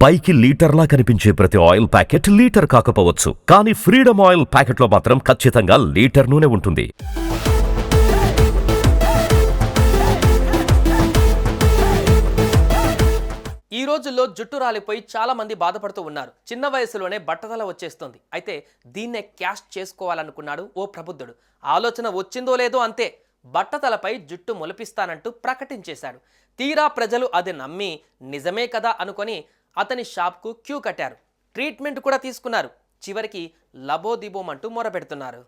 పైకి లీటర్లా కనిపించే ప్రతి ఆయిల్ ప్యాకెట్ లీటర్ కాకపోవచ్చు, కానీ ఫ్రీడమ్ ఆయిల్ ప్యాకెట్లో మాత్రం ఖచ్చితంగా లీటర్ నూనె ఉంటుంది. ఈ రోజుల్లో జుట్టు రాలిపోయి చాలా మంది బాధపడుతూ ఉన్నారు. చిన్న వయసులోనే బట్టతల వచ్చేస్తుంది. అయితే దీన్నే క్యాష్ చేసుకోవాలనుకున్నాడు ఓ ప్రబుద్ధుడు. ఆలోచన వచ్చిందో లేదో అంతే, బట్టతలపై జుట్టు మొలిపిస్తానంటూ ప్రకటించేశాడు. తీరా ప్రజలు అది నమ్మి నిజమే కదా అనుకొని అతని షాప్కు క్యూ కట్టారు. ట్రీట్మెంట్ కూడా తీసుకున్నారు. చివరికి లబోదిబోమంటూ మొరపెడుతున్నారు.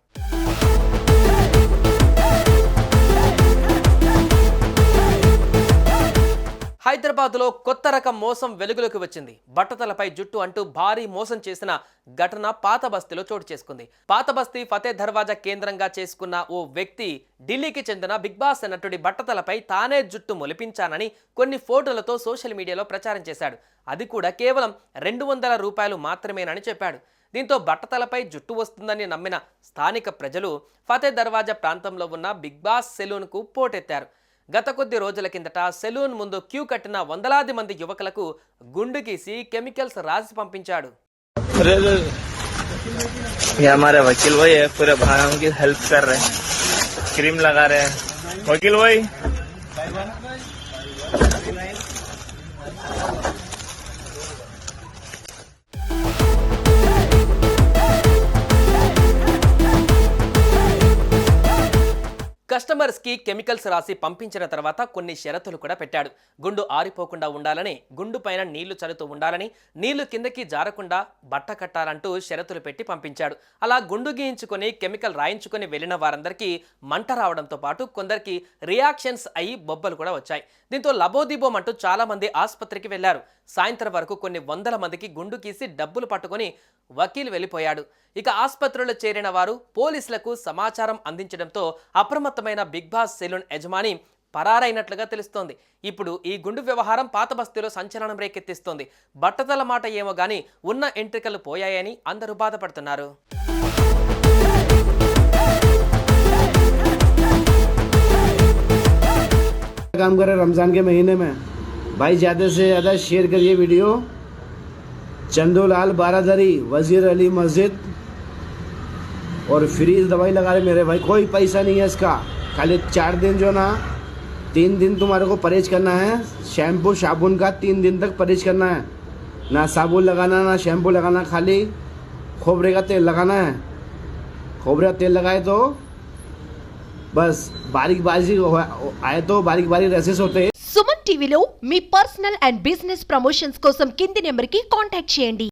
హైదరాబాద్లో కొత్త రకం మోసం వెలుగులోకి వచ్చింది. బట్టతలపై జుట్టు అంటూ భారీ మోసం చేసిన ఘటన పాత బస్తీలో చోటు చేసుకుంది. పాత బస్తీ ఫతే దర్వాజా కేంద్రంగా చేసుకున్న ఓ వ్యక్తి ఢిల్లీకి చెందిన బిగ్ బాస్ నటుడి బట్టతలపై తానే జుట్టు మొలిపించానని కొన్ని ఫోటోలతో సోషల్ మీడియాలో ప్రచారం చేశాడు. అది కూడా కేవలం 200 రూపాయలు మాత్రమేనని చెప్పాడు. దీంతో బట్టతలపై జుట్టు వస్తుందని నమ్మిన స్థానిక ప్రజలు ఫతే దర్వాజా ప్రాంతంలో ఉన్న బిగ్ బాస్ సెలూన్కు పోటెత్తారు. గత కొద్ది రోజుల కిందట సెలూన్ ముందు క్యూ కట్టిన వందలాది మంది యువకులకు గుండు గీసి కెమికల్స్ రాసి పంపించాడు. हमारे वकील भाई है, पूरे भाइयों की हेल्प कर रहे हैं, क्रीम लगा रहे हैं. वकील भाई కస్టమర్స్ కి కెమికల్స్ రాసి పంపించిన తర్వాత కొన్ని షరతులు కూడా పెట్టాడు. గుండు ఆరిపోకుండా ఉండాలని, గుండు పైన నీళ్లు చల్లుతూ ఉండాలని, నీళ్లు కిందకి జారకుండా బట్ట కట్టాలంటూ షరతులు పెట్టి పంపించాడు. అలా గుండు గీయించుకొని కెమికల్ రాయించుకొని వెళ్ళిన వారందరికీ మంట రావడంతో పాటు కొందరికి రియాక్షన్స్ అయ్యి బొబ్బలు కూడా వచ్చాయి. దీంతో లబోదిబోమంటూ చాలా మంది ఆసుపత్రికి వెళ్లారు. సాయంత్రం వరకు కొన్ని వందల మందికి గుండు గీసి డబ్బులు పట్టుకొని వకీల్ వెళ్ళిపోయాడు. ఇక ఆసుపత్రిలో చేరిన వారు పోలీసులకు సమాచారం అందించడంతో అప్రమత్తమైన బిగ్ బాస్ సెలూన్ యజమాని పరారైనట్లుగా తెలుస్తోంది. ఇప్పుడు ఈ గుండు వ్యవహారం పాత బస్తీలో సంచలనం రేకెత్తిస్తోంది. బట్టతల మాట ఏమో గానీ ఉన్న ఎంట్రికలు పోయాయని అందరూ బాధపడుతున్నారు. काम कर रहे रमजान के महीने में भाई, ज़्यादा से ज़्यादा शेयर करिए वीडियो. चंदूलाल बारादरी, वजीर अली मस्जिद, और फ्री दवाई लगा रहे मेरे भाई. कोई पैसा नहीं है इसका. खाली 4 दिन जो ना 3 दिन तुम्हारे को परहेज करना है. शैम्पू साबुन का 3 दिन तक परहेज करना है. ना साबुन लगाना ना शैम्पू लगाना, खाली खोबरे का तेल लगाना है. खोबरे का तेल लगाए तो बस बारीक बारीक आए तो बारीक बारीक रेसेस होते हैं. సుమన్ టీవీలో మీ పర్సనల్ అండ్ బిజినెస్ ప్రమోషన్స్ కోసం కింది నెంబర్కి కాంటాక్ట్ చేయండి.